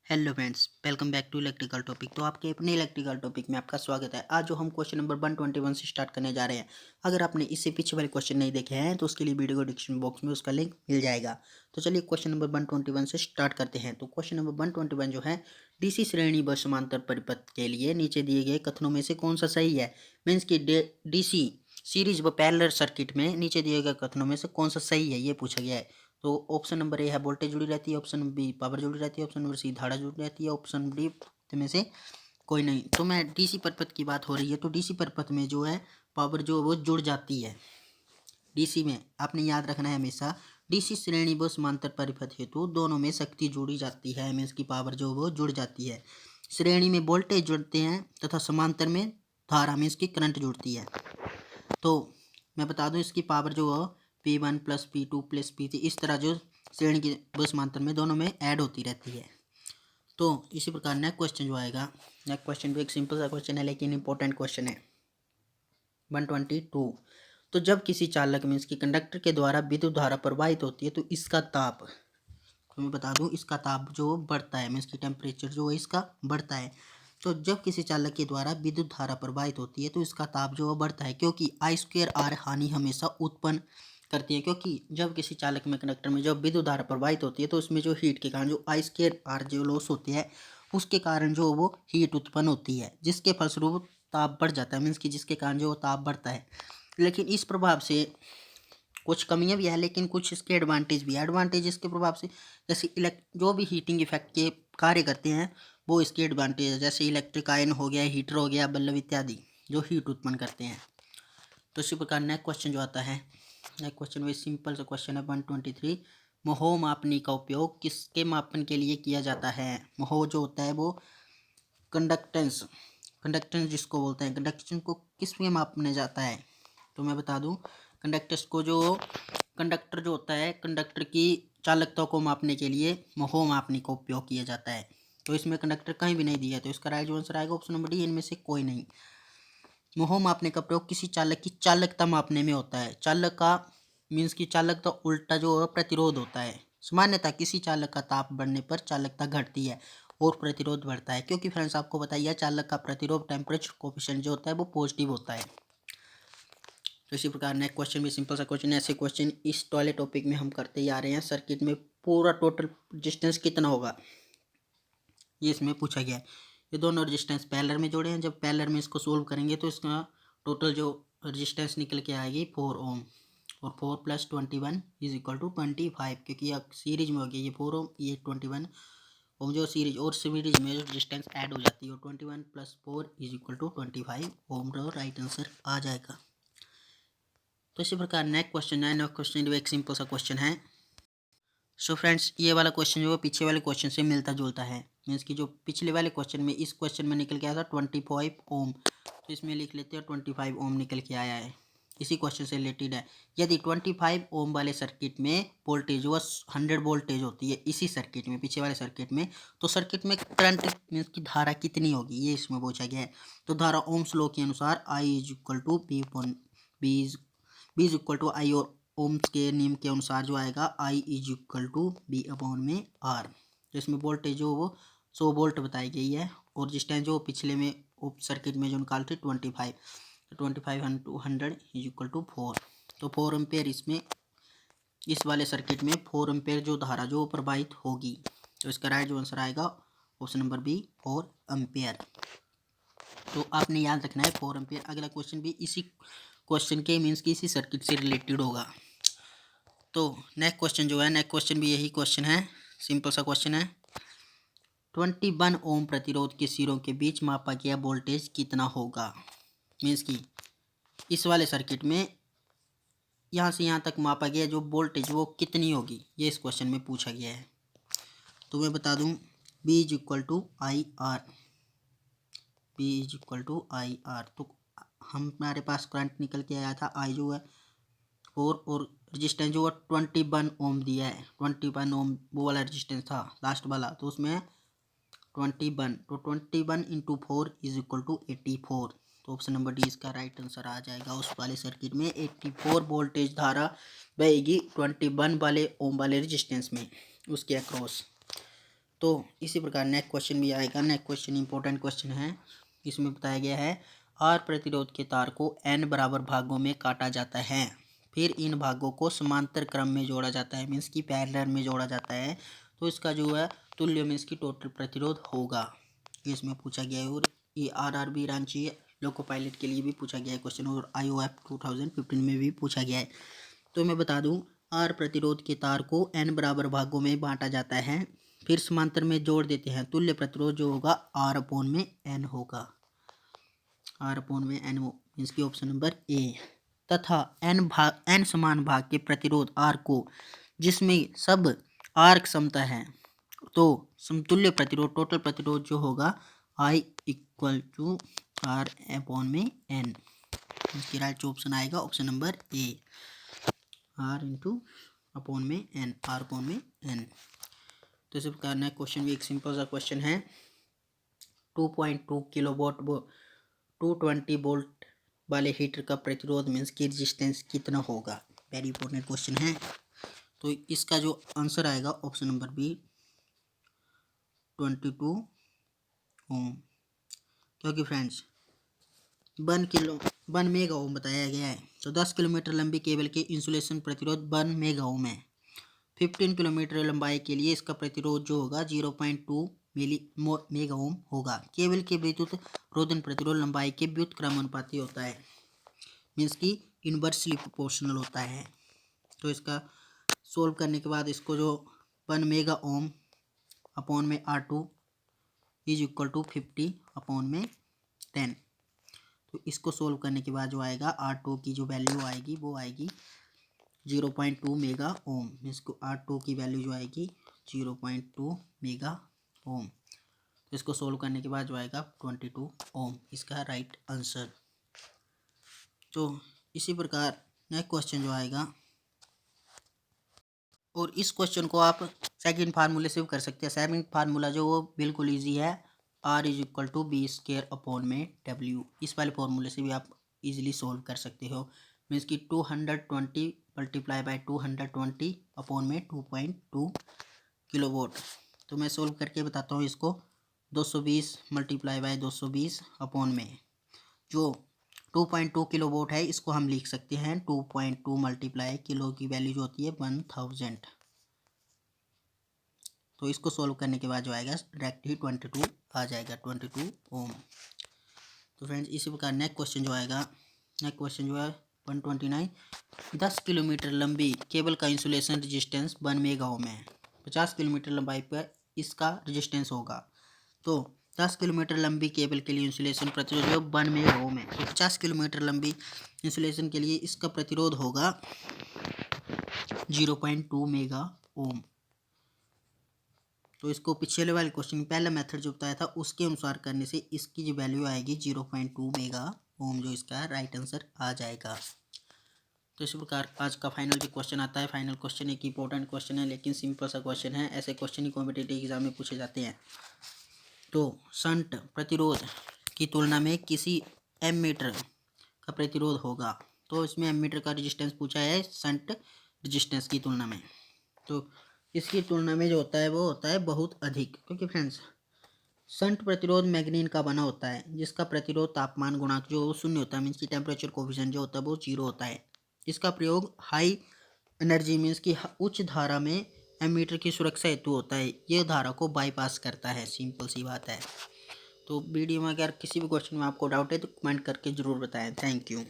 Hello friends, welcome back to electrical topic. तो आपके अपने इलेक्ट्रिकल टॉपिक में आपका स्वागत है। आज जो हम क्वेश्चन नंबर 121 से स्टार्ट करने जा रहे हैं, अगर आपने इससे पीछे वाले क्वेश्चन नहीं देखे हैं तो उसके लिए वीडियो को डिस्क्रिप्शन बॉक्स में उसका लिंक मिल जाएगा। तो चलिए क्वेश्चन नंबर 121 से स्टार्ट करते हैं। तो क्वेश्चन नंबर 121 जो है, डीसी श्रेणी व समांतर परिपथ के लिए नीचे दिए गए कथनों में से कौन सा सही है। मीन्स की डीसी सीरीज व पैरेलल सर्किट में नीचे दिए गए कथनों में से कौन सा सही है, ये पूछा गया है। तो ऑप्शन नंबर ए है वोल्टेज जुड़ी रहती है, ऑप्शन बी पावर जुड़ी रहती है, ऑप्शन नंबर सी धारा जुड़ी रहती है, ऑप्शन डी में से कोई नहीं। तो मैं डीसी परिपथ की बात हो रही है, तो डीसी परिपथ में जो है पावर जो वो जुड़ जाती है। डीसी में आपने याद रखना है हमेशा, डीसी श्रेणी व समांतर परिपथ हेतु दोनों में शक्ति जुड़ी जाती है, मीन्स की पावर जो वो जुड़ जाती है। श्रेणी में वोल्टेज जुड़ते हैं तथा समांतर में धारा मीन्स की करंट जुड़ती है। तो मैं बता दूं इसकी पावर जो P1 plus P2 plus P3 इस तरह जो श्रेणी के व समांतर में दोनों में ऐड होती रहती है। तो इसी प्रकार नेक्स्ट क्वेश्चन जो आएगा, नेक्स्ट क्वेश्चन भी एक सिंपल सा क्वेश्चन है लेकिन इंपॉर्टेंट क्वेश्चन है। 122। तो जब किसी चालक मीन्स की कंडक्टर के द्वारा विद्युत धारा प्रवाहित होती है तो इसका ताप, तो मैं बता दूं इसका ताप जो बढ़ता है, मीन्स की टेम्परेचर जो है इसका बढ़ता है। तो जब किसी चालक के द्वारा विद्युत धारा प्रवाहित होती है तो इसका ताप जो है बढ़ता है, क्योंकि I2R हानि हमेशा उत्पन्न करती है। क्योंकि जब किसी चालक में कंडक्टर में जब विद्युत धारा प्रवाहित होती है तो उसमें जो हीट के कारण जो I2R जो लॉस होती है, उसके कारण जो वो हीट उत्पन्न होती है, जिसके फलस्वरूप ताप बढ़ जाता है, मीन्स की जिसके कारण जो ताप बढ़ता है। लेकिन इस प्रभाव से कुछ कमियां भी है लेकिन कुछ इसके एडवांटेज भी है। एडवांटेज इसके प्रभाव से जैसे जो भी हीटिंग इफेक्ट के कार्य करते हैं वो इसके एडवांटेज है, जैसे इलेक्ट्रिक आयन हो गया, हीटर हो गया, बल्ब इत्यादि जो हीट उत्पन्न करते हैं। तो इसी प्रकार नेक्स्ट क्वेश्चन जो आता है, नेक्स्ट क्वेश्चन वही सिंपल सा क्वेश्चन है 123। महो मापनी का उपयोग किसके मापन के लिए किया जाता है। महो जो होता है वो कंडक्टेंस, कंडक्टेंस जिसको बोलते हैं, कंडक्टेंस को किस में मापने जाता है। तो मैं बता दूं कंडक्टर्स को जो कंडक्टर जो होता है, कंडक्टर की चालकता को मापने के लिए महो मापनी का उपयोग किया जाता है। तो इसमें कंडक्टर कहीं भी नहीं दिया, तो इसका राइट आंसर आएगा ऑप्शन नंबर डी, इनमें से कोई नहीं। महो मापने का प्रयोग किसी चालक की चालकता मापने में होता है। चालक का मीन्स की चालकता उल्टा जो है प्रतिरोध होता है। सामान्यतः किसी चालक का ताप बढ़ने पर चालकता घटती है और प्रतिरोध बढ़ता है, क्योंकि फ्रेंड्स आपको बताइए चालक का प्रतिरोध टेम्परेचर कोफिशिएंट जो होता है वो पॉजिटिव होता है। तो इसी प्रकार नेक्स्ट क्वेश्चन भी सिंपल सा क्वेश्चन है। ऐसे क्वेश्चन इस वाले टॉपिक में हम करते ही आ रहे हैं। सर्किट में पूरा टोटल रेजिस्टेंस कितना होगा ये इसमें पूछा गया है। ये दोनों रेजिस्टेंस पैरेलल में जोड़े हैं, जब पैरेलल में इसको सोल्व करेंगे तो इसका टोटल जो रेजिस्टेंस निकल के आएगी 4 ओम, और 4 + 21 इज इक्वल टू 25, क्योंकि अब सीरीज में हो गया ये 4 ओम, ये 21 ओम जो सीरीज और सीरीज में रेजिस्टेंस ऐड हो जाती है, और 21 + 4 इज इक्वल टू 25 ओम का राइट आंसर आ जाएगा। तो इसी प्रकार नेक्स्ट क्वेश्चन है, नेक्स्ट क्वेश्चन एक सिंपल सा क्वेश्चन है। सो फ्रेंड्स ये वाला क्वेश्चन जो पीछे वाले क्वेश्चन से मिलता जुलता है, मीन्स कि जो पिछले वाले क्वेश्चन में इस क्वेश्चन में निकल के आया था 25 ओम, तो इसमें लिख लेते हैं 25 ओम निकल के आया है, इसी क्वेश्चन से रिलेटेड है। यदि 25 ओम वाले सर्किट में वोल्टेज वो 100 वोल्टेज होती है इसी सर्किट में, पीछे वाले सर्किट में, तो सर्किट में करंट मीन्स की धारा कितनी होगी ये इसमें पूछा गया है। तो धारा ओम्स लॉ के अनुसार I is equal to V is equal to I, और ओम्स के नियम के अनुसार जो आएगा I is equal to V upon में आर। तो इसमें वोल्टेज जो वो 100 वोल्ट बताई गई है, और डिस्टेंस जो पिछले में सर्किट में जो निकाल थे 25, तो 25 × 100 इज इक्वल टू 4। तो 4 एम्पेयर इसमें इस वाले सर्किट में 4 एम्पेयर जो धारा जो प्रवाहित होगी, तो इसका राइट जो आंसर आएगा ऑप्शन नंबर बी 4 एम्पेयर। तो आपने याद रखना है 4 एम्पेयर। अगला क्वेश्चन भी इसी क्वेश्चन के मीन्स की इसी सर्किट से रिलेटेड होगा। तो नेक्स्ट क्वेश्चन जो है, नेक्स्ट क्वेश्चन भी यही क्वेश्चन है, सिंपल सा क्वेश्चन है। 21 ओम प्रतिरोध के सिरों के बीच मापा गया वोल्टेज कितना होगा। मीन्स की इस वाले सर्किट में यहाँ से यहाँ तक मापा गया जो वोल्टेज वो कितनी होगी, ये इस क्वेश्चन में पूछा गया है। तो मैं बता दूँ B is equal to I R, B is equal to I R. तो हमारे पास करंट निकल के आया था आई जो है 4, और रजिस्टेंस जो है 21 ओम दिया है, 21 ओम वो वाला रजिस्टेंस था लास्ट वाला, तो उसमें 21, तो 21 × 4 इज इक्वल टू 84। तो ऑप्शन नंबर डी इसका राइट आंसर आ जाएगा। उस वाले सर्किट में 84 वोल्टेज धारा बहेगी 21 वाले ओम वाले रजिस्टेंस में, उसके अक्रॉस। तो इसी प्रकार नेक्स्ट क्वेश्चन भी आएगा। नेक्स्ट क्वेश्चन इंपॉर्टेंट क्वेश्चन है। इसमें बताया गया है आर प्रतिरोध के तार को n बराबर भागों में काटा जाता है, फिर इन भागों को समांतर क्रम में जोड़ा जाता है, मीन्स की पैरेलल में जोड़ा जाता है, तो इसका जो है तुल्य मीन्स की टोटल प्रतिरोध होगा। ये इसमें पूछा गया है। और ये RRB रांची लोको पायलट के लिए भी पूछा गया है क्वेश्चन, और IOF 2015 में भी पूछा गया है। तो मैं बता दूं, आर प्रतिरोध के तार को n बराबर भागों में बांटा जाता है, फिर समांतर में जोड़ देते हैं, तुल्य प्रतिरोध जो होगा R/n होगा। R/n मीन्स की ऑप्शन नंबर ए। तथा n समान भाग के प्रतिरोध R को, जिसमें सब R क्षमता है, तो समतुल्य प्रतिरोध टोटल प्रतिरोध जो होगा I = R/n। इसकी राइट ऑप्शन आएगा ऑप्शन नंबर ए, R/n। तो इसी प्रकार नेक्स्ट क्वेश्चन भी एक सिंपल सा क्वेश्चन है। 2.2 किलोवाट 220 वोल्ट वाले हीटर का प्रतिरोध मीन्स की रेजिस्टेंस कितना होगा। वेरी इंपॉर्टेंट क्वेश्चन है। तो इसका जो आंसर आएगा ऑप्शन नंबर बी 22 ओम, क्योंकि फ्रेंड्स 1 मेगा ओम बताया गया है। तो 10 किलोमीटर लंबी केबल के इंसुलेशन प्रतिरोध 1 मेगा ओम है। 15 किलोमीटर लंबाई के लिए इसका प्रतिरोध जो होगा 0.2 मेगा ओम होगा। केबल के विद्युत रोधन प्रतिरोध लंबाई के व्युत्क्रमानुपाती होता है, मीन्स की इनवर्सली प्रोपोर्शनल होता है। तो इसका सोल्व करने के बाद इसको जो 1 मेगा ओम अपॉन में R2 = 50/10, तो इसको सोल्व करने के बाद जो आएगा R2 की जो वैल्यू आएगी वो आएगी 0.2 मेगा ओम। इसको R2 की वैल्यू जो आएगी 0.2 मेगा ओम। तो इसको सोल्व करने के बाद जो आएगा 22 ओम, इसका राइट आंसर। तो इसी प्रकार नेक्स्ट क्वेश्चन जो आएगा, और इस क्वेश्चन को आप सेकंड फार्मूले से भी कर सकते हैं। सेकंड फार्मूला जो वो बिल्कुल इजी है, R = B²/W। इस वाले फार्मूले से भी आप इजीली सोल्व कर सकते हो। मीन्स कि 220 × 220/2.2 किलोवाट। तो मैं सोल्व करके बताता हूँ इसको। 220 × 220 अपॉन में जो 2.2 किलोवाट है, इसको हम लिख सकते हैं 2.2 मल्टीप्लाई किलो की वैल्यू जो होती है 1000। तो इसको सोल्व करने के बाद जो आएगा डायरेक्ट ही 22 आ जाएगा, 22 ओम। तो फ्रेंड्स इसी प्रकार नेक्स्ट क्वेश्चन जो आएगा, नेक्स्ट क्वेश्चन जो है 129। 10 किलोमीटर लंबी केबल का इंसुलेशन रेजिस्टेंस 1 मेगा ओम है। 50 किलोमीटर लंबाई पर इसका रेजिस्टेंस होगा। तो 10 किलोमीटर लंबी केबल के लिए इंसुलेशन प्रतिरोध 1 मेगा ओम है। तो 50 किलोमीटर लंबी इंसुलेशन के लिए इसका प्रतिरोध होगा 0.2 मेगा ओम। तो इसको पिछले वाले क्वेश्चन पहला मेथड जो बताया था उसके अनुसार करने से इसकी जो वैल्यू आएगी 0.2 मेगा ओम, जो इसका राइट आंसर आ जाएगा। तो इस प्रकार आज का फाइनल जो क्वेश्चन आता है, फाइनल क्वेश्चन एक इंपॉर्टेंट क्वेश्चन है, लेकिन सिंपल सा क्वेश्चन है। ऐसे क्वेश्चन ही कॉम्पिटिटिव एग्जाम में पूछे जाते हैं। तो शंट प्रतिरोध की तुलना में किसी एमीटर का प्रतिरोध होगा। तो इसमें एमीटर का रेजिस्टेंस पूछा है शंट रेजिस्टेंस की तुलना में। तो इसकी तुलना में जो होता है वो होता है बहुत अधिक, क्योंकि फ्रेंड्स शंट प्रतिरोध मैग्नीन का बना होता है, जिसका प्रतिरोध तापमान गुणांक जो 0 होता है, मीन्स की टेम्परेचर कोफिशिएंट जो होता है वो 0 होता है। इसका प्रयोग हाई एनर्जी मीन्स की उच्च धारा में एमीटर की सुरक्षा हेतु होता है। यह धारा को बाईपास करता है, सिंपल सी बात है। तो वीडियो में अगर किसी भी क्वेश्चन में आपको डाउट है तो कमेंट करके ज़रूर बताएं। Thank you.